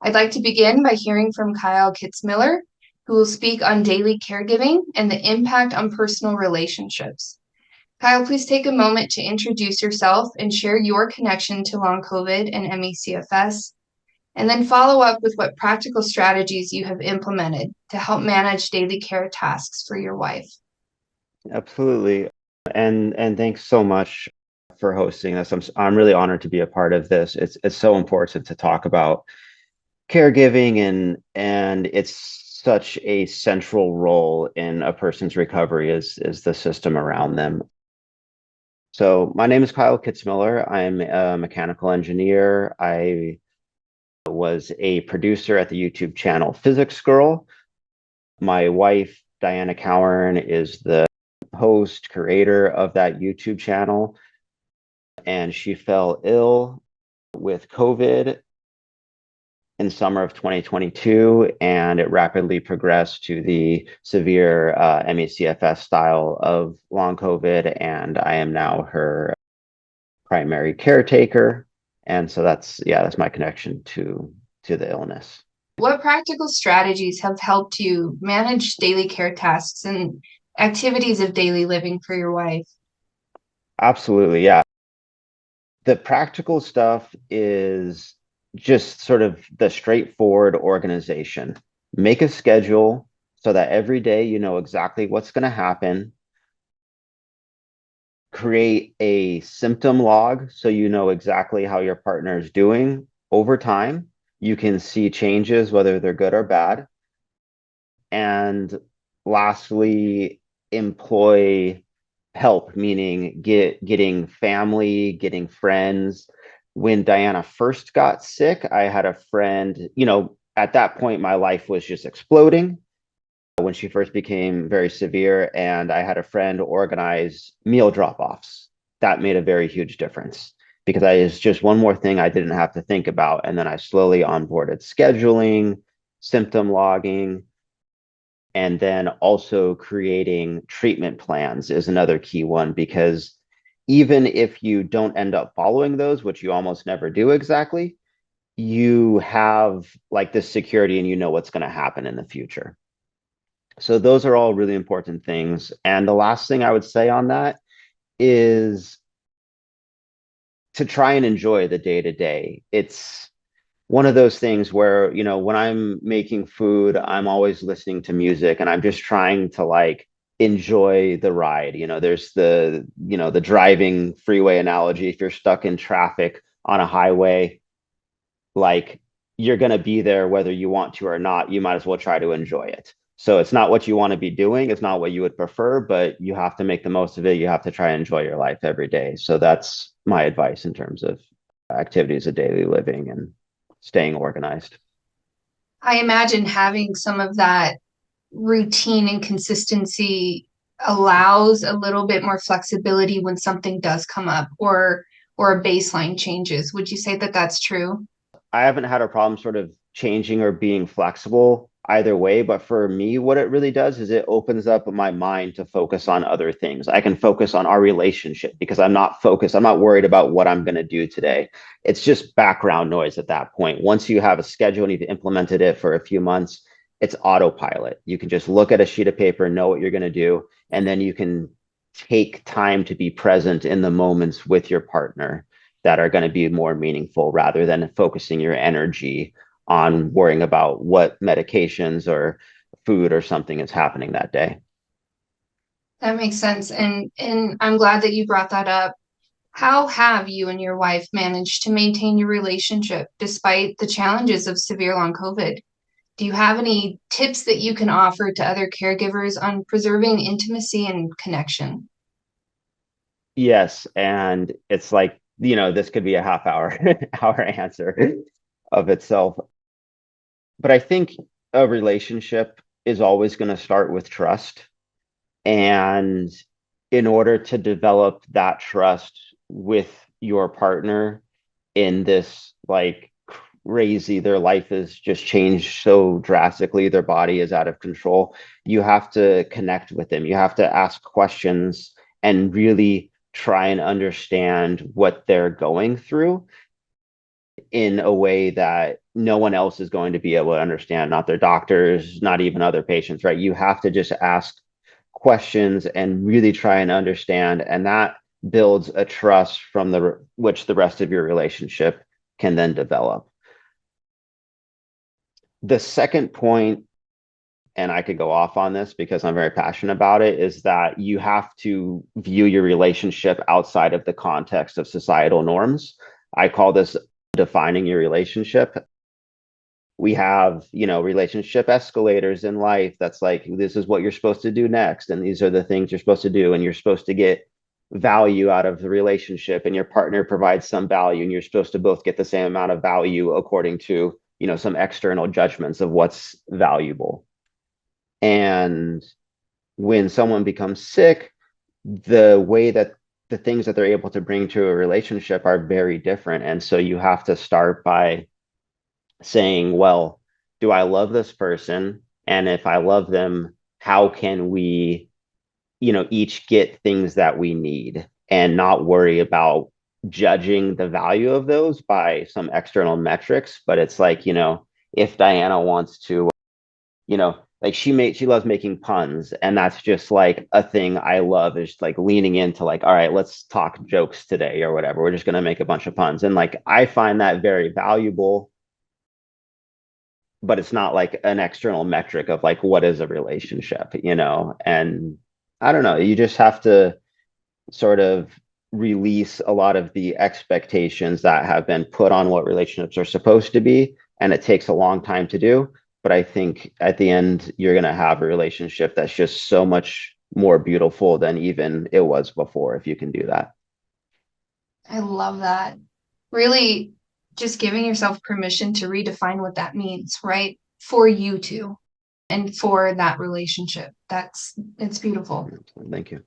I'd like to begin by hearing from Kyle Kitzmiller, who will speak on daily caregiving and the impact on personal relationships. Kyle, please take a moment to introduce yourself and share your connection to Long COVID and ME/CFS, and then follow up with what practical strategies you have implemented to help manage daily care tasks for your wife. Absolutely. And thanks so much for hosting this. I'm really honored to be a part of this. It's so important to talk about caregiving and it's such a central role in a person's recovery is the system around them. So my name is Kyle Kitzmiller. I'm a mechanical engineer. I was a producer at the YouTube channel Physics Girl. My wife, Diana Cowan, is the host, creator of that YouTube channel, and she fell ill with COVID in summer of 2022, and it rapidly progressed to the severe ME/CFS style of long COVID, and I am now her primary caretaker. And so that's my connection to the illness. What practical strategies have helped you manage daily care tasks and activities of daily living for your wife? Absolutely, yeah. The practical stuff is just sort of the straightforward organization. Make a schedule so that every day you know exactly what's going to happen. Create a symptom log so you know exactly how your partner is doing over time. You can see changes, whether they're good or bad. And lastly, employ help, meaning getting family, getting friends. When Diana first got sick, I had a friend, at that point, my life was just exploding when she first became very severe, and I had a friend organize meal drop-offs. That made a very huge difference because it's just one more thing I didn't have to think about. And then I slowly onboarded scheduling, symptom logging, and then also creating treatment plans is another key one, because even if you don't end up following those, which you almost never do exactly, you have like this security and you know what's going to happen in the future. So those are all really important things. And the last thing I would say on that is to try and enjoy the day to day. It's one of those things where, when I'm making food, I'm always listening to music and I'm just trying to like enjoy the ride. There's the driving freeway analogy. If you're stuck in traffic on a highway, like you're going to be there whether you want to or not. You might as well try to enjoy it. So it's not what you want to be doing. It's not what you would prefer, but you have to make the most of it. You have to try and enjoy your life every day. So that's my advice in terms of activities of daily living and staying organized. I imagine having some of that routine and consistency allows a little bit more flexibility when something does come up or a baseline changes. Would you say that that's true? I haven't had a problem sort of changing or being flexible either way, but for me, what it really does is it opens up my mind to focus on other things. I can focus on our relationship because I'm not worried about what I'm going to do today. It's just background noise at that point. Once you have a schedule and you've implemented it for a few months, it's autopilot. You can just look at a sheet of paper, know what you're going to do, and then you can take time to be present in the moments with your partner that are going to be more meaningful rather than focusing your energy on worrying about what medications or food or something is happening that day. That makes sense. And I'm glad that you brought that up. How have you and your wife managed to maintain your relationship despite the challenges of severe long COVID? Do you have any tips that you can offer to other caregivers on preserving intimacy and connection? Yes, and it's like, this could be a half hour hour answer of itself. But I think a relationship is always going to start with trust. And in order to develop that trust with your partner in this like crazy, their life has just changed so drastically, their body is out of control. You have to connect with them. You have to ask questions and really try and understand what they're going through in a way that no one else is going to be able to understand, not their doctors, not even other patients, right? You have to just ask questions and really try and understand, and that builds a trust from which the rest of your relationship can then develop. The second point, and I could go off on this because I'm very passionate about it, is that you have to view your relationship outside of the context of societal norms. I call this defining your relationship. We have, relationship escalators in life. That's like, this is what you're supposed to do next. And these are the things you're supposed to do. And you're supposed to get value out of the relationship, and your partner provides some value, and you're supposed to both get the same amount of value according to, some external judgments of what's valuable. And when someone becomes sick, the way that the things that they're able to bring to a relationship are very different. And so you have to start by saying, well, do I love this person? And if I love them, how can we, each get things that we need and not worry about judging the value of those by some external metrics? But it's like, if Diana wants to, like she loves making puns, and that's just like a thing I love, is like leaning into like, all right, let's talk jokes today or whatever. We're just going to make a bunch of puns. And like, I find that very valuable, but it's not like an external metric of like, what is a relationship, And I don't know, you just have to sort of release a lot of the expectations that have been put on what relationships are supposed to be. And it takes a long time to do. But I think at the end, you're going to have a relationship that's just so much more beautiful than even it was before, if you can do that. I love that. Really just giving yourself permission to redefine what that means, right? For you two and for that relationship. It's beautiful. Thank you.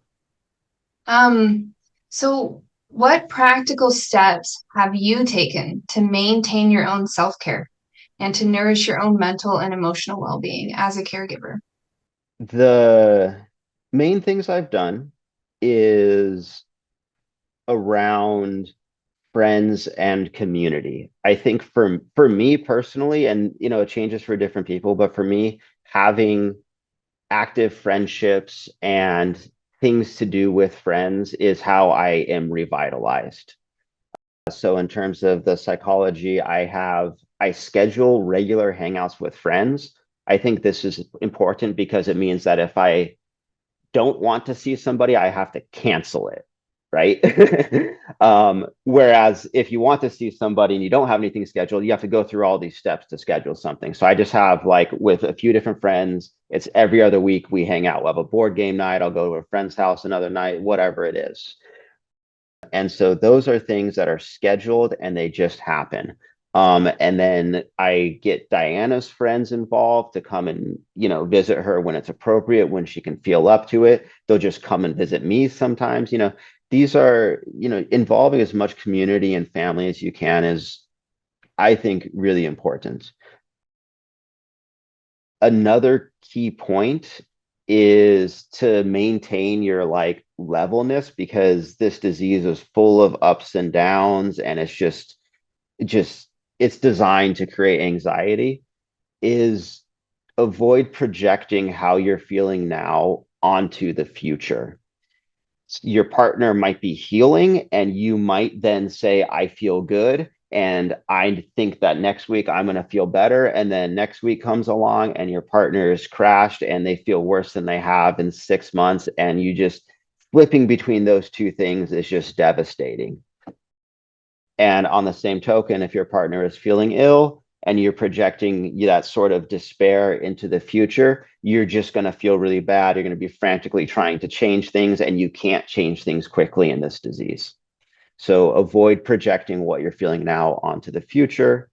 So what practical steps have you taken to maintain your own self-care and to nourish your own mental and emotional well-being as a caregiver? The main things I've done is around friends and community. I think for me personally, and it changes for different people, but for me, having active friendships and things to do with friends is how I am revitalized. So in terms of the psychology, I schedule regular hangouts with friends. I think this is important because it means that if I don't want to see somebody, I have to cancel it, right? Whereas if you want to see somebody and you don't have anything scheduled, you have to go through all these steps to schedule something. So I just have, like, with a few different friends, it's every other week we hang out. We'll have a board game night. I'll go to a friend's house another night, whatever it is. And so those are things that are scheduled and they just happen. And then I get Diana's friends involved to come and, visit her when it's appropriate, when she can feel up to it. They'll just come and visit me sometimes. These are, involving as much community and family as you can is, I think, really important. Another key point is to maintain your like levelness, because this disease is full of ups and downs, and it's just it's designed to create anxiety. Is avoid projecting how you're feeling now onto the future. Your partner might be healing, and you might then say, I feel good, and I think that next week I'm going to feel better. And then next week comes along and your partner is crashed and they feel worse than they have in 6 months. And you just flipping between those two things is just devastating. And on the same token, if your partner is feeling ill and you're projecting that sort of despair into the future, you're just going to feel really bad. You're going to be frantically trying to change things, and you can't change things quickly in this disease. So avoid projecting what you're feeling now onto the future.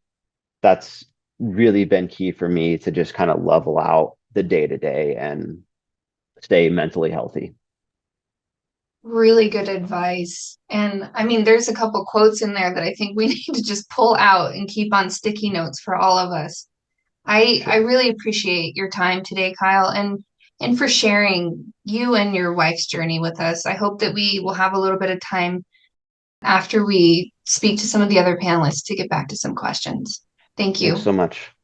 That's really been key for me to just kind of level out the day to day and stay mentally healthy. Really good advice. And I mean, there's a couple quotes in there that I think we need to just pull out and keep on sticky notes for all of us. I Sure. really appreciate your time today, Kyle, and for sharing you and your wife's journey with us. I hope that we will have a little bit of time after we speak to some of the other panelists to get back to some questions. Thank Thanks you. so much.